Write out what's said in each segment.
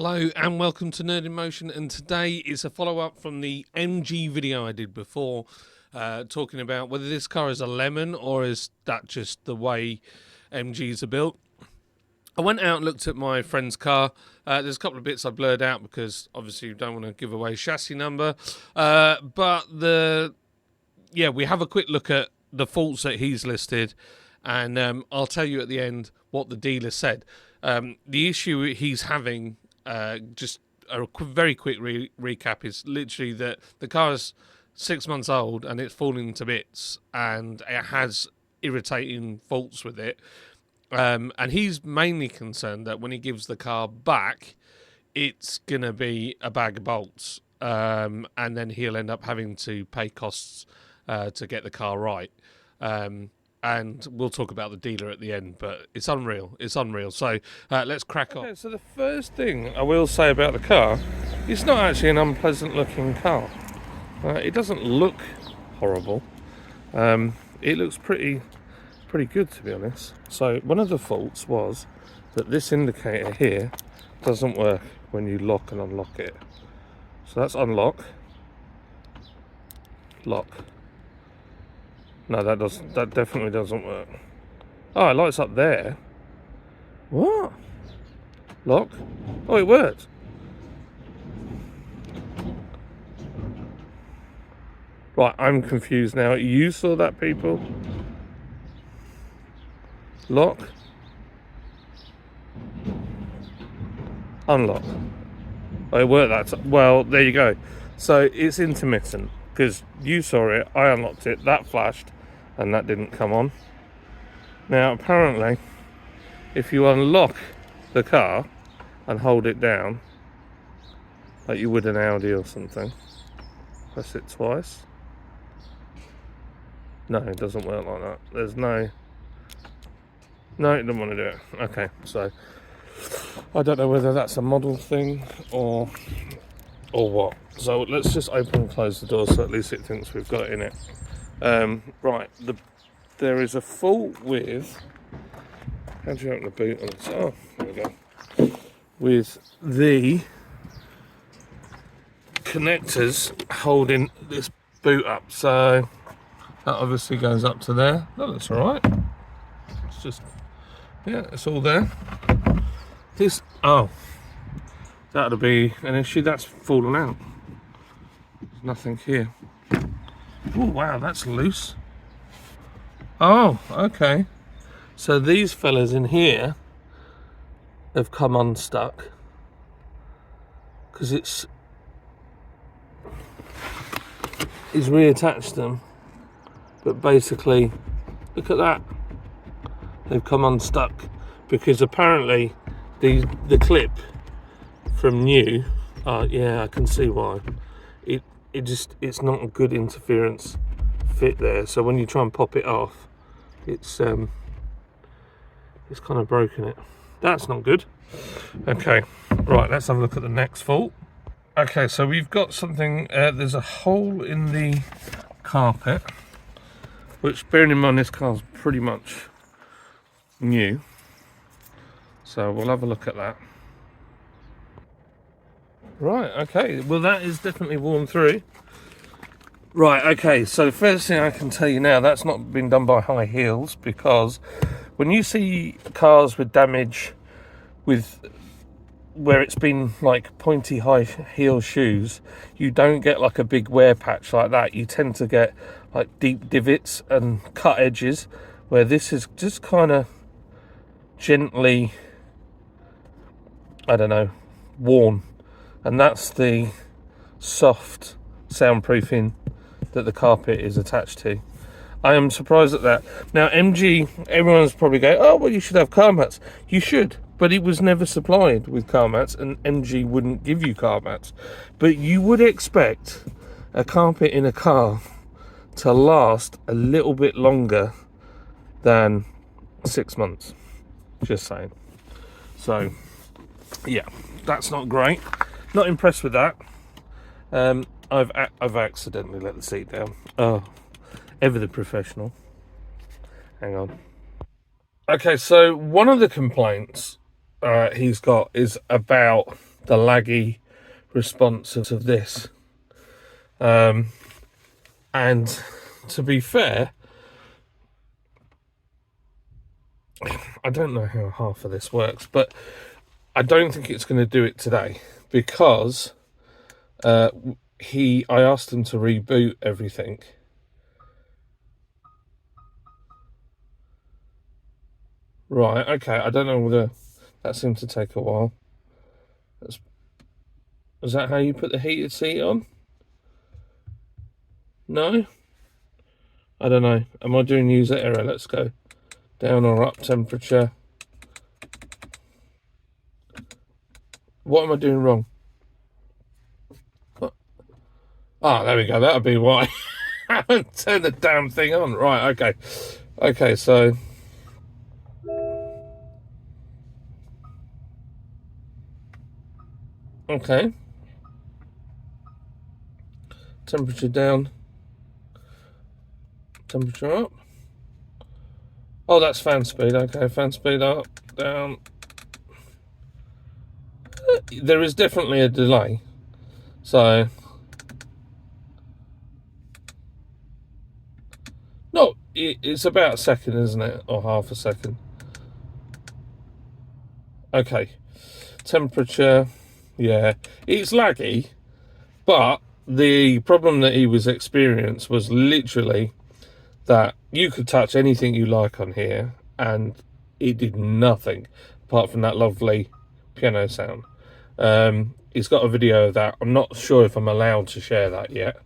Hello and welcome to Nerd in Motion, and today is a follow-up from the MG video I did before, talking about whether this car is a lemon or is that just the way MGs are built. I went out and looked at my friend's car. There's a couple of bits I blurred out because obviously you don't want to give away chassis number, but we have a quick look at the faults that he's listed, and I'll tell you at the end what the dealer said. The issue he's having, just a very quick recap, is literally that the car is 6 months old and it's falling to bits and it has irritating faults with it. And he's mainly concerned that when he gives the car back, it's going to be a bag of bolts. And then he'll end up having to pay costs to get the car right. And we'll talk about the dealer at the end, but it's unreal. It's unreal. So let's crack on. Okay, so the first thing I will say about the car, it's not actually an unpleasant looking car. It doesn't look horrible. It looks pretty good, to be honest. So one of the faults was that this indicator here doesn't work when you lock and unlock it. So that's unlock, lock. No, that definitely doesn't work. Oh, it lights up there. What? Lock? Oh, it worked. Right, I'm confused now. You saw that, people? Lock. Unlock. Oh, it worked. Well, there you go. So it's intermittent because you saw it, I unlocked it, that flashed, and that didn't come on. Now, apparently, if you unlock the car and hold it down, like you would an Audi or something, press it twice. No, it doesn't work like that. There's no, it doesn't want to do it. Okay, so I don't know whether that's a model thing or what. So let's just open and close the door so at least it thinks we've got it in it. Right, there is a fault with, how do you open the boot on this? Oh, there we go. With the connectors holding this boot up. So that obviously goes up to there. That looks alright. It's just, yeah, it's all there. This, oh, that'll be an issue. That's fallen out. There's nothing here. Oh wow, that's loose. Oh, okay. So these fellas in here have come unstuck because he's reattached them, but basically, look at that. They've come unstuck because apparently the clip from new, yeah, I can see why. It's not a good interference fit there. So when you try and pop it off, it's kind of broken it. That's not good. Okay, right, let's have a look at the next fault. Okay, so we've got something, there's a hole in the carpet, which, bearing in mind this car's pretty much new. So we'll have a look at that. Right, okay, well that is definitely worn through. Right, okay, so the first thing I can tell you now, that's not been done by high heels, because when you see cars with damage with where it's been like pointy high heel shoes, you don't get like a big wear patch like that. You tend to get like deep divots and cut edges, where this is just kind of gently, I don't know, worn. And that's the soft soundproofing that the carpet is attached to. I am surprised at that. Now, MG, everyone's probably going, oh, well, you should have car mats. You should, but it was never supplied with car mats, and MG wouldn't give you car mats. But you would expect a carpet in a car to last a little bit longer than 6 months. Just saying. So, yeah, that's not great. Not impressed with that. I've accidentally let the seat down. Oh, ever the professional. Hang on. Okay, so one of the complaints he's got is about the laggy response of this. And to be fair, I don't know how half of this works, but I don't think it's going to do it today because I asked him to reboot everything. Right, okay, I don't know whether that seemed to take a while. Is that how you put the heated seat on? No? I don't know. Am I doing user error? Let's go down or up temperature. What am I doing wrong? Ah, there we go. That'll be why. I haven't turned the damn thing on. Right, okay. Okay, so... Okay. Temperature down. Temperature up. Oh, that's fan speed. Okay, fan speed up, down. There is definitely a delay. So... No, it's about a second, isn't it? Or half a second. Okay. Temperature. Yeah. It's laggy. But the problem that he was experiencing was literally that you could touch anything you like on here and it did nothing apart from that lovely piano sound. He's got a video of that. I'm not sure if I'm allowed to share that yet.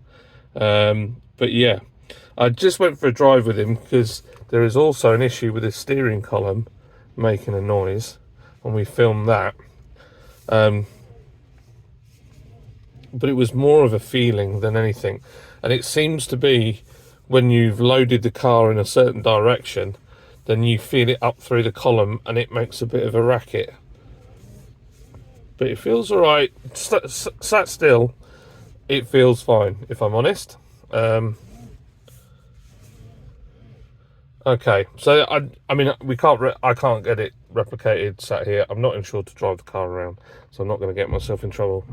But yeah, I just went for a drive with him because there is also an issue with his steering column making a noise, and we filmed that. But it was more of a feeling than anything, and it seems to be when you've loaded the car in a certain direction, then you feel it up through the column and it makes a bit of a racket. But it feels all right. Sat still, it feels fine, if I'm honest. Okay, so I mean, I can't get it replicated sat here. I'm not insured to drive the car around, so I'm not going to get myself in trouble.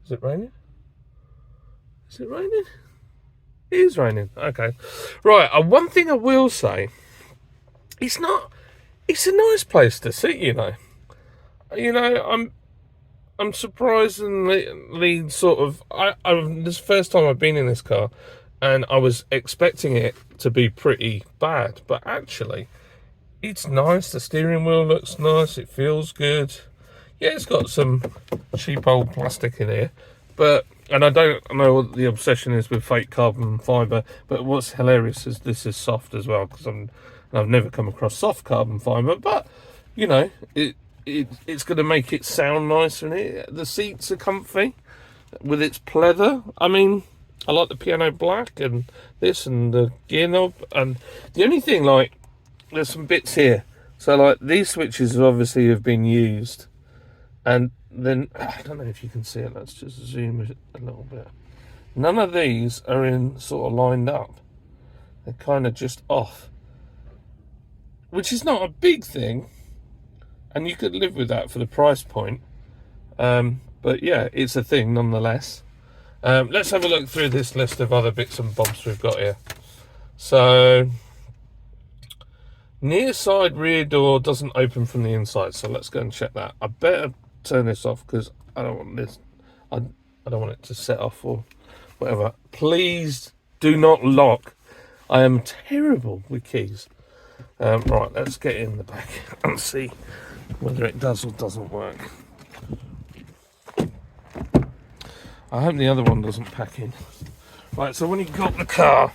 Is it raining? Is it raining? It is raining. Okay, right. One thing I will say, it's a nice place to sit. I'm surprisingly sort of. This is the first time I've been in this car, and I was expecting it to be pretty bad, but actually, it's nice. The steering wheel looks nice. It feels good. Yeah, it's got some cheap old plastic in here, and I don't know what the obsession is with fake carbon fibre. But what's hilarious is this is soft as well, because I've never come across soft carbon fibre. But it's going to make it sound nicer, and the seats are comfy with its pleather. I mean, I like the piano black and this and the gear knob. And the only thing, there's some bits here. So, these switches obviously have been used. And then, I don't know if you can see it. Let's just zoom it a little bit. None of these are sort of lined up. They're kind of just off. Which is not a big thing. And you could live with that for the price point. But yeah, it's a thing nonetheless. Let's have a look through this list of other bits and bobs we've got here. So, near side rear door doesn't open from the inside. So let's go and check that. I better turn this off because I don't want this. I don't want it to set off or whatever. Please do not lock. I am terrible with keys. Right, let's get in the back and see whether it does or doesn't work. I hope the other one doesn't pack in. Right, so when he got the car,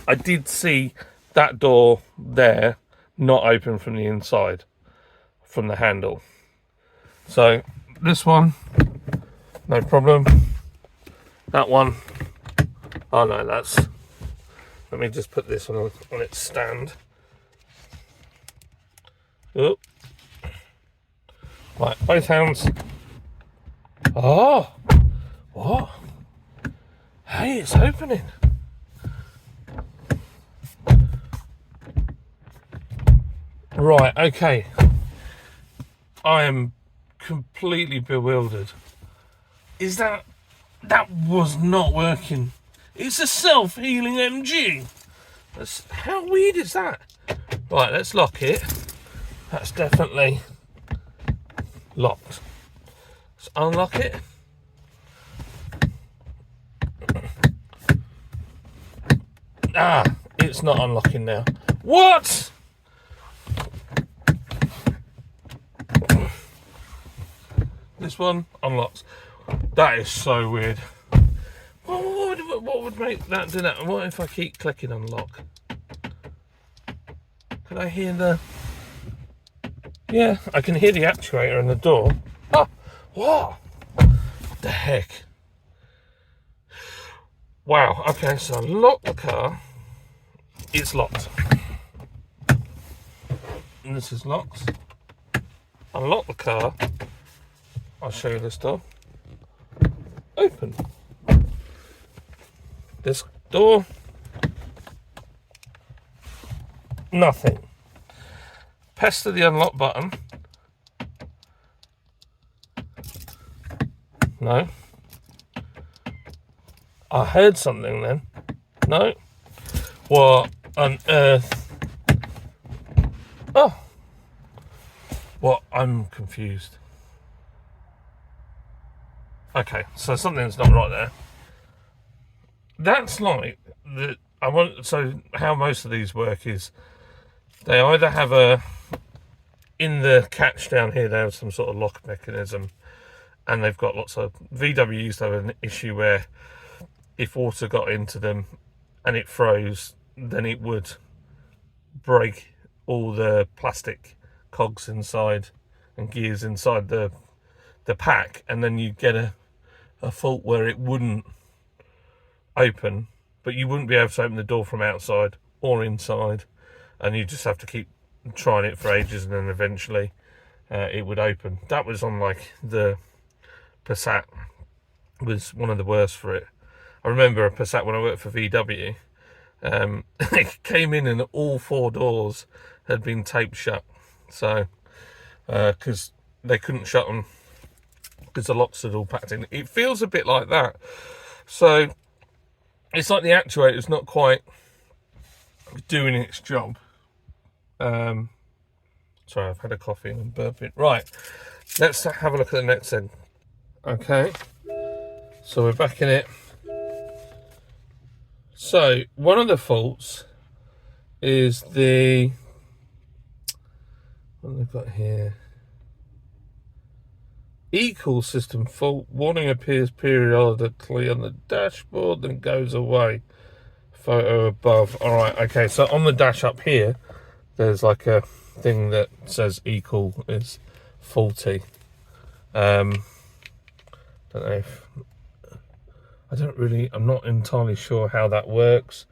I did see that door there not open from the inside, from the handle. So this one, no problem. That one, oh no, let me just put this on its stand. Oh. Right, both hands. Oh, what? Hey, it's opening. Right, okay. I am completely bewildered. Is that was not working? It's a self-healing MG. How weird is that? Right, let's lock it. That's definitely locked. Let's unlock it. Ah, it's not unlocking now. What? This one unlocks. That is so weird. What would make that do that? What if I keep clicking unlock? Can I hear the... Yeah, I can hear the actuator in the door. Oh, what? What the heck? Wow, okay, so lock the car. It's locked. And this is locked. Unlock the car. I'll show you this door. Open. This door. Nothing. Press the unlock button. No. I heard something then. No. What on earth? Oh. What? I'm confused. Okay, so something's not right there. That's like the so how most of these work is they either have in the catch down here they have some sort of lock mechanism, and they've got lots of VW used to have an issue where if water got into them and it froze, then it would break all the plastic cogs inside and gears inside the pack, and then you'd get a fault where it wouldn't open, but you wouldn't be able to open the door from outside or inside, and you just have to keep trying it for ages, and then eventually it would open. That was on like the Passat, was one of the worst for it. I remember a Passat when I worked for VW. It came in and all 4 doors had been taped shut, so because they couldn't shut them because the locks had all packed in. It feels a bit like that. So it's like the actuator's not quite doing its job. Sorry, I've had a coffee and I'm burping. Right, let's have a look at the next end. Okay, so we're back in it. So one of the faults is what have they got here? E-cool system fault. Warning appears periodically on the dashboard, then goes away. Photo above. All right, okay. So on the dash up here, there's like a thing that says e-cool is faulty. Don't know if I'm not entirely sure how that works.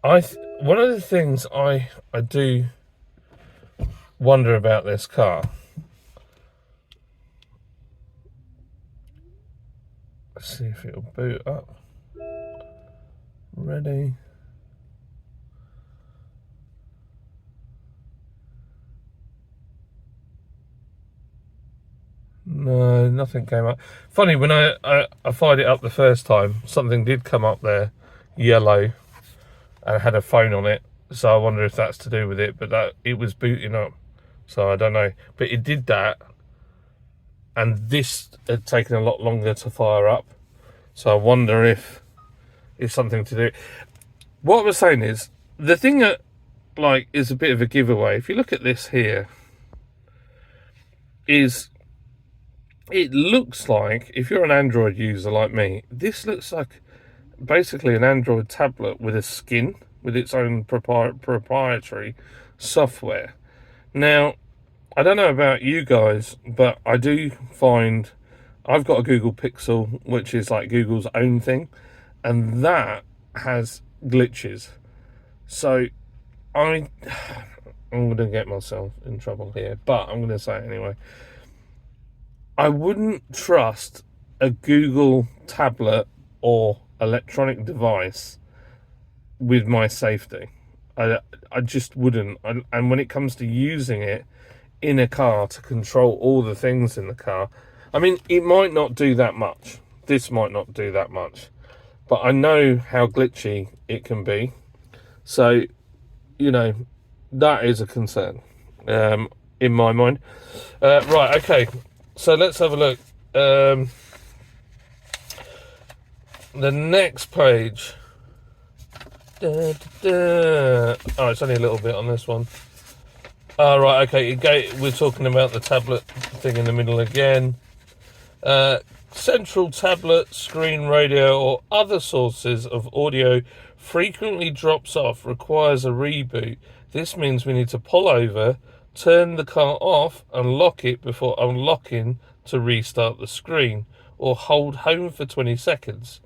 One of the things I do wonder about this car. Let's see if it'll boot up. Ready. No, nothing came up. Funny, when I fired it up the first time, something did come up there, yellow, and had a phone on it. So I wonder if that's to do with it, but that it was booting up. So I don't know. But it did that, and this had taken a lot longer to fire up. So I wonder if it's something to do. What I was saying is, the thing that like is a bit of a giveaway, if you look at this here, is it looks like, if you're an Android user like me, this looks like basically an Android tablet with a skin, with its own proprietary software. Now, I don't know about you guys, but I do find I've got a Google Pixel, which is like Google's own thing, and that has glitches. So I'm going to get myself in trouble here, but I'm going to say it anyway. I wouldn't trust a Google tablet or electronic device with my safety. I just wouldn't. And when it comes to using it, in a car to control all the things in the car. I mean, it might not do that much. This might not do that much. But I know how glitchy it can be. So, you know, that is a concern in my mind. Right, okay. So let's have a look. The next page. Oh, it's only a little bit on this one. Oh, right, okay. We're talking about the tablet thing in the middle again. Central tablet, screen, radio, or other sources of audio frequently drops off, requires a reboot. This means we need to pull over, turn the car off, and lock it before unlocking to restart the screen, or hold home for 20 seconds.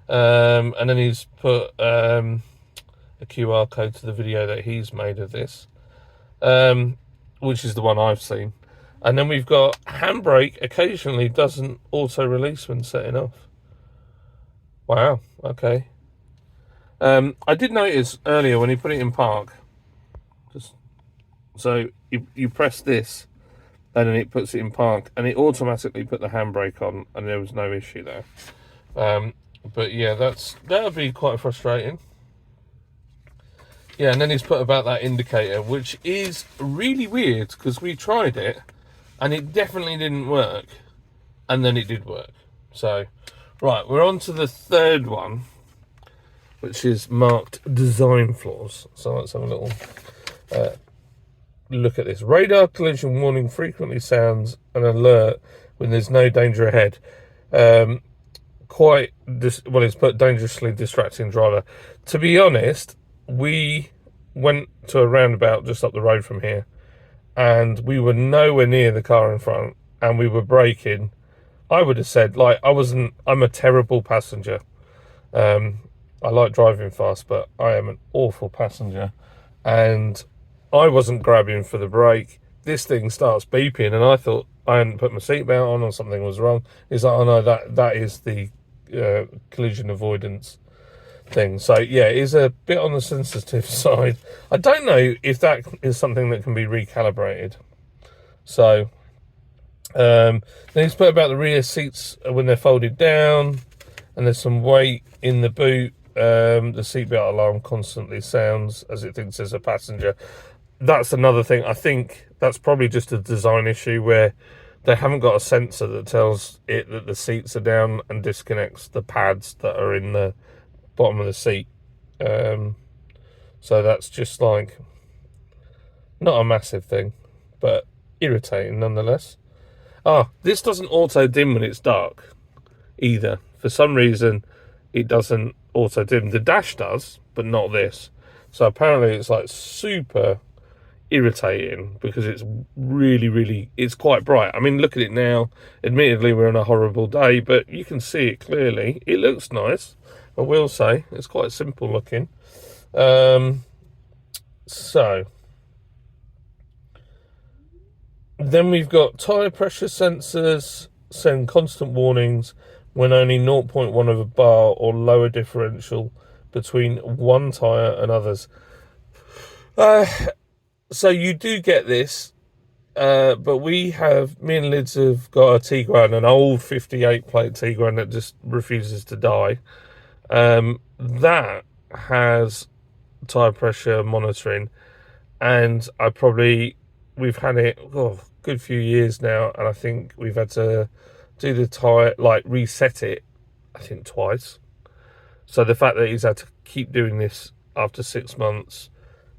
And then he's put a QR code to the video that he's made of this, which is the one I've seen. And then we've got handbrake occasionally doesn't auto-release when setting off. Wow, okay. I did notice earlier when he put it in park, so you press this and then it puts it in park and it automatically put the handbrake on and there was no issue there. But yeah, that would be quite frustrating. Yeah, and then he's put about that indicator, which is really weird because we tried it and it definitely didn't work, and then it did work. So, right, we're on to the third one, which is marked design flaws. So let's have a little look at this. Radar collision warning frequently sounds an alert when there's no danger ahead. It's put dangerously distracting driver. To be honest, we went to a roundabout just up the road from here, and we were nowhere near the car in front, and we were braking. I would have said, I'm a terrible passenger. I like driving fast, but I am an awful passenger. And I wasn't grabbing for the brake. This thing starts beeping, and I thought I hadn't put my seatbelt on or something was wrong. It's like, oh no, that is the collision avoidance thing. So yeah, it is a bit on the sensitive side. I don't know if that is something that can be recalibrated. So then he's put about the rear seats when they're folded down, and there's some weight in the boot. The seatbelt alarm constantly sounds as it thinks there's a passenger. That's another thing. I think that's probably just a design issue where they haven't got a sensor that tells it that the seats are down and disconnects the pads that are in the bottom of the seat. So that's just like not a massive thing, but irritating nonetheless. This doesn't auto dim when it's dark either. For some reason it doesn't auto dim. The dash does, but not this. So apparently it's like super irritating because it's really it's quite bright. I mean, look at it now. Admittedly, we're on a horrible day, but you can see it clearly. It looks nice, I will say. It's quite simple looking. So then we've got tyre pressure sensors send constant warnings when only 0.1 of a bar or lower differential between one tyre and others. So you do get this, but me and Lids have got a Tiguan, an old 58 plate Tiguan that just refuses to die. That has tyre pressure monitoring, and we've had it a good few years now, and I think we've had to do the tyre, reset it, I think twice. So the fact that he's had to keep doing this after 6 months,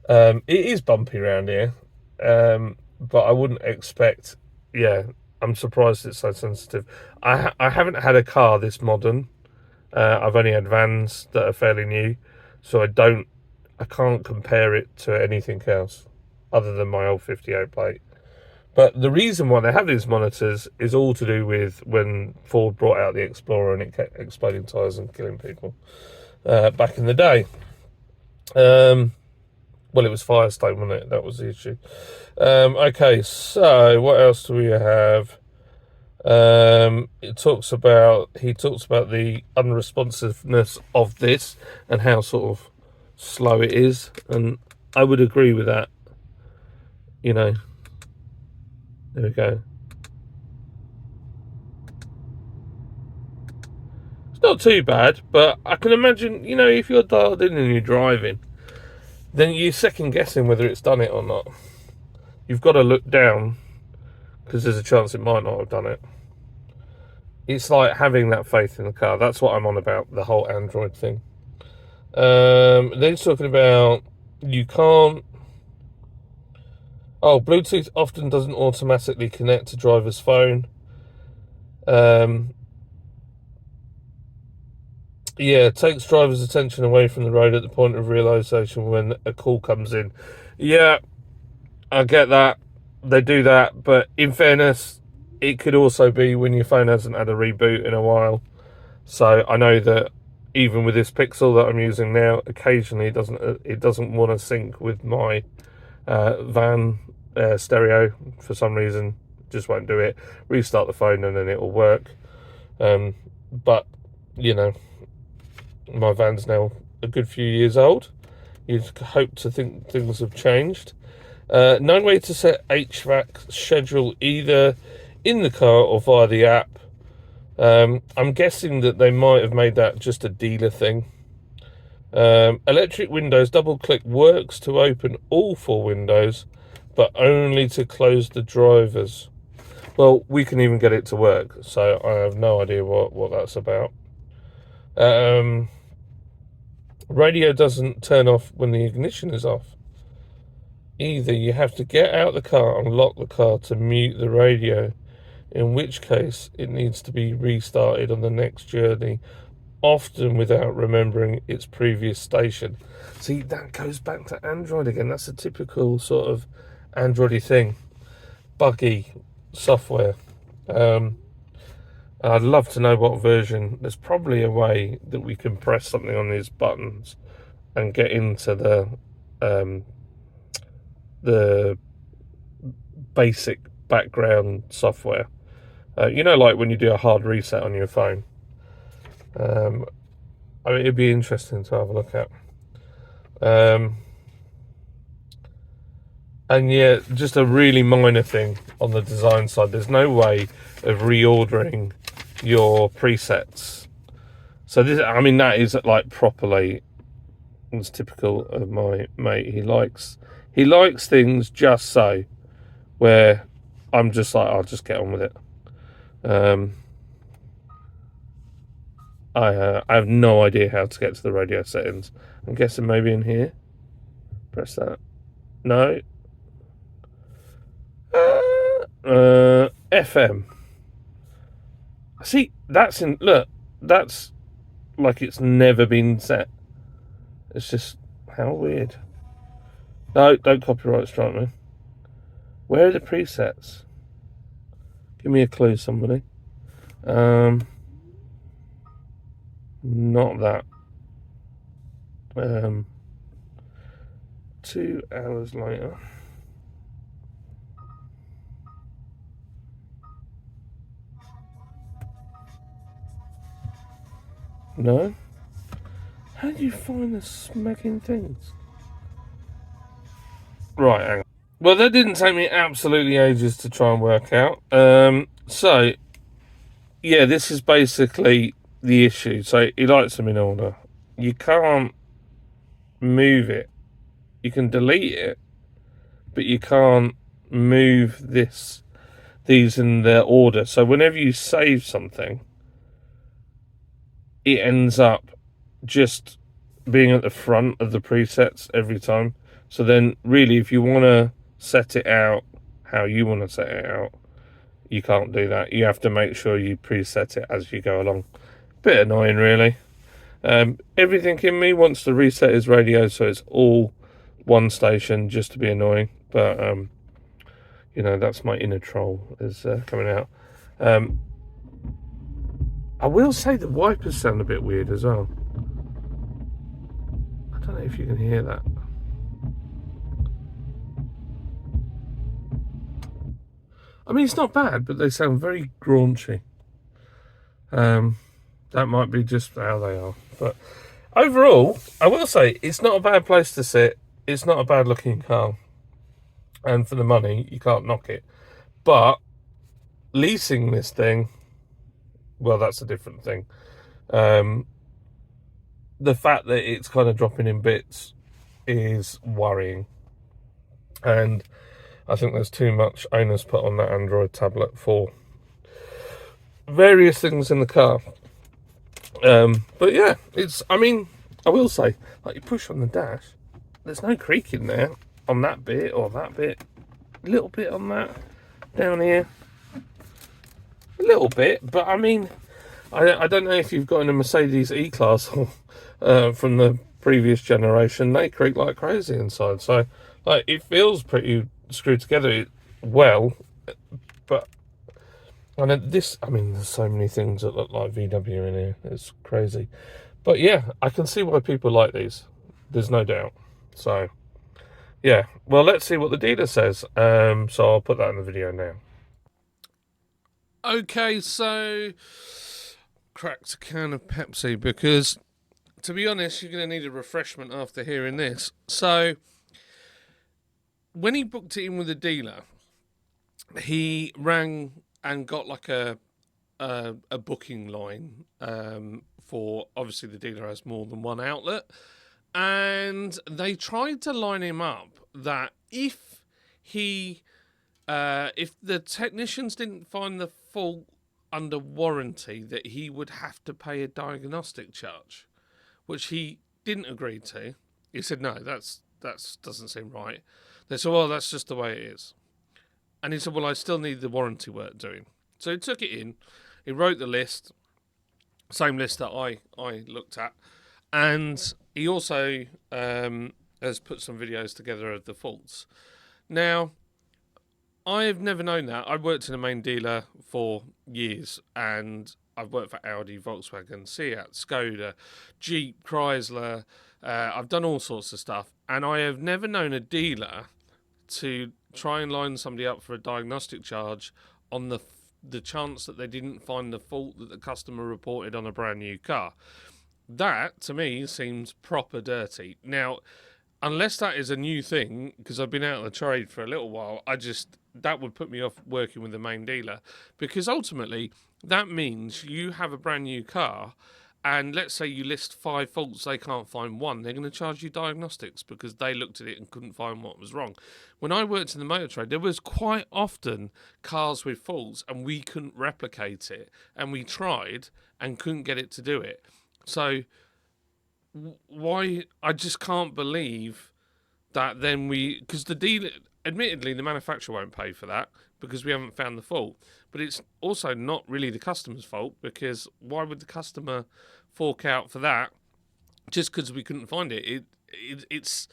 it is bumpy around here, but I wouldn't expect. Yeah, I'm surprised it's so sensitive. I haven't had a car this modern. I've only had vans that are fairly new, so I can't compare it to anything else other than my old 58 plate. But the reason why they have these monitors is all to do with when Ford brought out the Explorer and it kept exploding tyres and killing people back in the day. Well, it was Firestone, wasn't it? That was the issue. Okay, so what else do we have? He talks about the unresponsiveness of this and how sort of slow it is, and I would agree with that. You know, There we go. It's not too bad, but I can imagine, you know, if you're dialed in and you're driving, then you're second guessing whether it's done it or not. You've got to look down because there's a chance it might not have done it. It's like having that faith in the car. That's what I'm on about, the whole Android thing. Then it's talking about you can't. Oh, Bluetooth often doesn't automatically connect to driver's phone. Yeah, it takes driver's attention away from the road at the point of realization when a call comes in. Yeah, I get that. They do that, but in fairness, it could also be when your phone hasn't had a reboot in a while. So I know that even with this Pixel that I'm using now, occasionally it doesn't want to sync with my van stereo for some reason. Just won't do it. Restart the phone and then it'll work. But you know, my van's now a good few years old. You'd hope to think things have changed. No way to set HVAC schedule either in the car or via the app. I'm guessing that they might have made that just a dealer thing. Electric windows, double click works to open all 4 windows, but only to close the drivers. Well, we can even get it to work, so I have no idea what that's about. Radio doesn't turn off when the ignition is off. Either you have to get out the car and lock the car to mute the radio, in which case it needs to be restarted on the next journey, often without remembering its previous station. See, that goes back to Android again. That's a typical sort of Android-y thing. Buggy software. I'd love to know what version. There's probably a way that we can press something on these buttons and get into the basic background software. You know, like when you do a hard reset on your phone. I mean, it'd be interesting to have a look at. And yeah, just a really minor thing on the design side. There's no way of reordering your presets. So this, I mean, that is like properly. It's typical of my mate. He likes things just so, where I'm just like, I'll just get on with it. I have no idea how to get to the radio settings. I'm guessing maybe in here. Press that. No. FM. See, that's in. Look, that's like it's never been set. It's just how weird. No, don't copyright strike me. Where are the presets? Give me a clue, somebody. Not that. 2 hours later. No? How do you find the smacking things? Right, hang on. Well, that didn't take me absolutely ages to try and work out. So, yeah, this is basically the issue. So, he likes them in order. You can't move it. You can delete it, but you can't move these in their order. So, whenever you save something, it ends up just being at the front of the presets every time. So then really, if you want to set it out how you want to set it out, you can't do that. You have to make sure you preset it as you go along. Bit annoying, really. Everything in me wants to reset his radio so it's all one station, just to be annoying. But you know, that's my inner troll is coming out. I will say the wipers sound a bit weird as well. I don't know if you can hear that. I mean, it's not bad, but they sound very graunchy. That might be just how they are. But overall, I will say it's not a bad place to sit. It's not a bad looking car. And for the money, you can't knock it. But leasing this thing, well, that's a different thing. The fact that it's kind of dropping in bits is worrying, and I think there's too much onus put on that Android tablet for various things in the car. But yeah, I mean, I will say, like, you push on the dash, there's no creaking there on that bit or that bit. A little bit on that down here, a little bit, but I mean, I don't know if you've got in a Mercedes E-Class from the previous generation. They creak like crazy inside, so like it feels pretty screwed together well. But and I mean, there's so many things that look like VW in here. It's crazy, but yeah, I can see why people like these. There's no doubt. So yeah, well, let's see what the dealer says. So I'll put that in the video now. Okay, so cracked a can of Pepsi because, to be honest, you're going to need a refreshment after hearing this. So, when he booked it in with the dealer, he rang and got like a booking line for, obviously the dealer has more than one outlet, and they tried to line him up that if the technicians didn't find the fault under warranty, that he would have to pay a diagnostic charge, which he didn't agree to. He said, no, that doesn't seem right. They said, well, that's just the way it is. And he said, well, I still need the warranty work doing. So he took it in, he wrote the list, same list that I looked at, and he also has put some videos together of the faults. Now, I've never known that. I worked in a main dealer for years, and I've worked for Audi, Volkswagen, Seat, Skoda, Jeep, Chrysler. I've done all sorts of stuff, and I have never known a dealer to try and line somebody up for a diagnostic charge on the chance that they didn't find the fault that the customer reported on a brand new car. That, to me, seems proper dirty. Now, unless that is a new thing, because I've been out of the trade for a little while, that would put me off working with the main dealer, because ultimately that means you have a brand new car, and let's say you list 5 faults, they can't find one, they're going to charge you diagnostics because they looked at it and couldn't find what was wrong. When I worked in the motor trade, there was quite often cars with faults and we couldn't replicate it, and we tried and couldn't get it to do it. So why, I just can't believe that then because the dealer, admittedly the manufacturer won't pay for that because we haven't found the fault, but it's also not really the customer's fault, because why would the customer fork out for that just because we couldn't find it? It's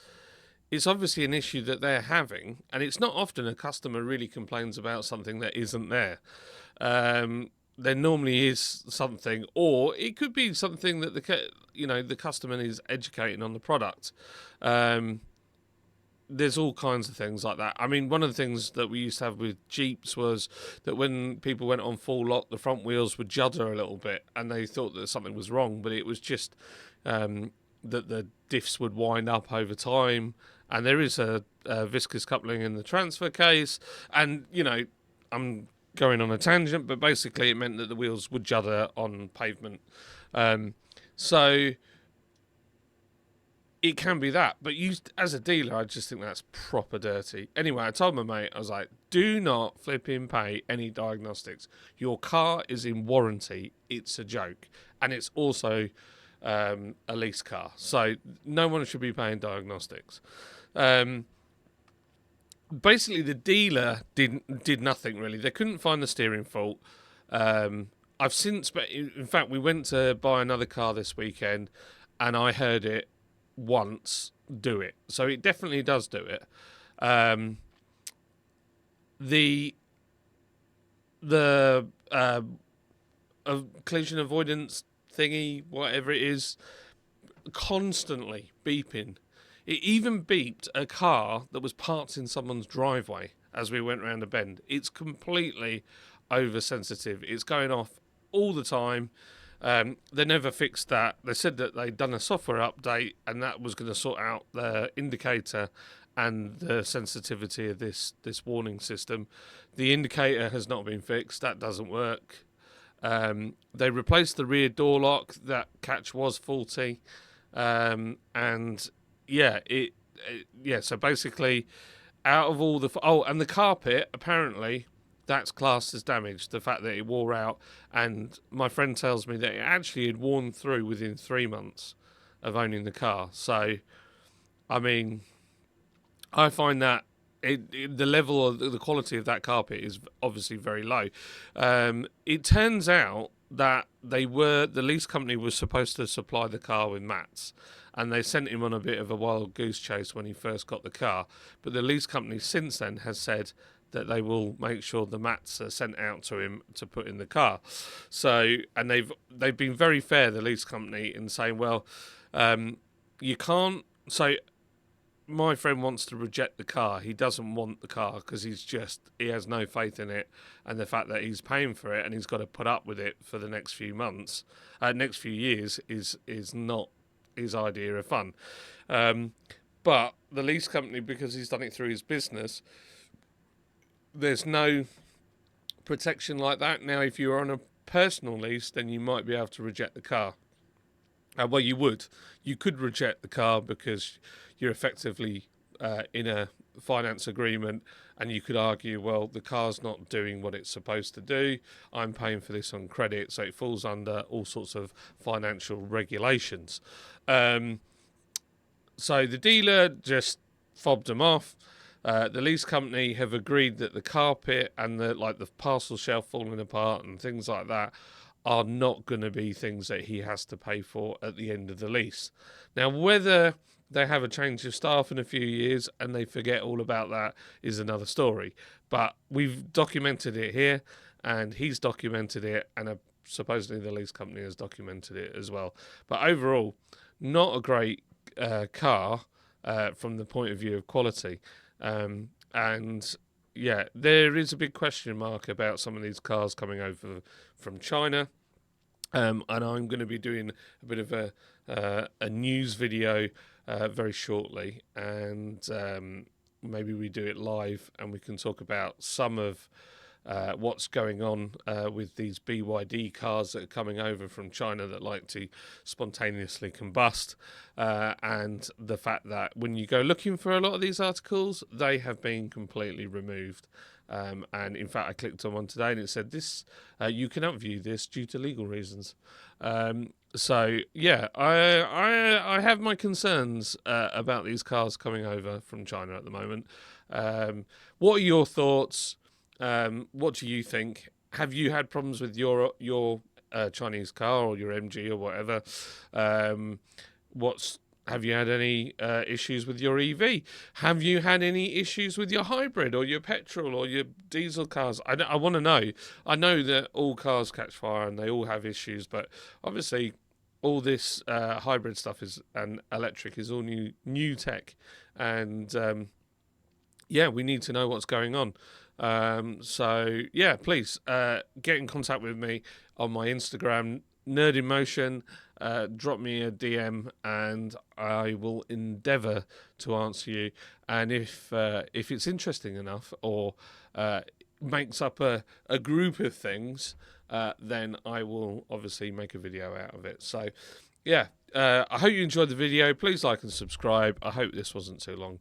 obviously an issue that they're having, and it's not often a customer really complains about something that isn't there. There normally is something, or it could be something that the customer is educating on the product. There's all kinds of things like that. I mean, one of the things that we used to have with Jeeps was that when people went on full lock, the front wheels would judder a little bit, and they thought that something was wrong, but it was just that the diffs would wind up over time, and there is a viscous coupling in the transfer case, and I'm going on a tangent, but basically it meant that the wheels would judder on pavement. So it can be that, but as a dealer, I just think that's proper dirty. Anyway, I told my mate, I was like, do not flipping pay any diagnostics. Your car is in warranty. It's a joke. And it's also a lease car. So no one should be paying diagnostics. Basically, the dealer did nothing, really. They couldn't find the steering fault. I've since, but in fact, we went to buy another car this weekend, and I heard it once do it, so it definitely does do it. The collision avoidance thingy, whatever it is, constantly beeping. It even beeped a car that was parked in someone's driveway as we went round a bend. It's completely oversensitive. It's going off all the time. They never fixed that. They said that they'd done a software update and that was going to sort out the indicator and the sensitivity of this warning system. The indicator has not been fixed. That doesn't work. They replaced the rear door lock. That catch was faulty, and yeah, so basically, out of all the and the carpet, apparently that's classed as damaged. The fact that it wore out, and my friend tells me that it actually had worn through within 3 months of owning the car. So, I mean, I find that the level of the quality of that carpet is obviously very low. It turns out that the lease company was supposed to supply the car with mats, and they sent him on a bit of a wild goose chase when he first got the car. But the lease company since then has said that they will make sure the mats are sent out to him to put in the car. So, and they've been very fair, the lease company, in saying, well, you can't. So, my friend wants to reject the car. He doesn't want the car because he has no faith in it, and the fact that he's paying for it and he's got to put up with it for the next few months, next few years is not his idea of fun. But the lease company, because he's done it through his business, there's no protection like that. Now, if you're on a personal lease, then you might be able to reject the car. Well, you could reject the car because you're effectively in a finance agreement, and you could argue, well, the car's not doing what it's supposed to do. I'm paying for this on credit, so it falls under all sorts of financial regulations. So the dealer just fobbed them off. The lease company have agreed that the carpet and the parcel shelf falling apart and things like that are not going to be things that he has to pay for at the end of the lease. Now, whether they have a change of staff in a few years and they forget all about that is another story. But we've documented it here, and he's documented it, and supposedly the lease company has documented it as well. But overall, not a great car from the point of view of quality. And yeah, there is a big question mark about some of these cars coming over from China. And I'm going to be doing a bit of a news video very shortly, and maybe we do it live and we can talk about some of what's going on with these BYD cars that are coming over from China that like to spontaneously combust, and the fact that when you go looking for a lot of these articles, they have been completely removed. And in fact, I clicked on one today and it said this, you cannot view this due to legal reasons. So yeah, I have my concerns about these cars coming over from China at the moment. What are your thoughts? What do you think? Have you had problems with your Chinese car or your MG or whatever? Have you had any issues with your EV? Have you had any issues with your hybrid or your petrol or your diesel cars? I want to know. I know that all cars catch fire and they all have issues, but obviously all this hybrid stuff and electric is all new tech, and yeah, we need to know what's going on. So yeah, please get in contact with me on my Instagram, Nerd in Motion. Drop me a DM and I will endeavour to answer you. And if it's interesting enough or makes up a group of things, then I will obviously make a video out of it. So yeah, I hope you enjoyed the video. Please like and subscribe. I hope this wasn't too long.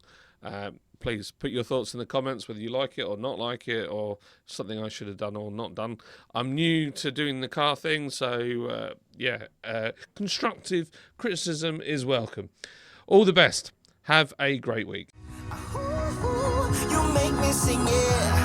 Please put your thoughts in the comments, whether you like it or not like it, or something I should have done or not done. I'm new to doing the car thing, so yeah, constructive criticism is welcome. All the best. Have a great week. You make me sing, yeah.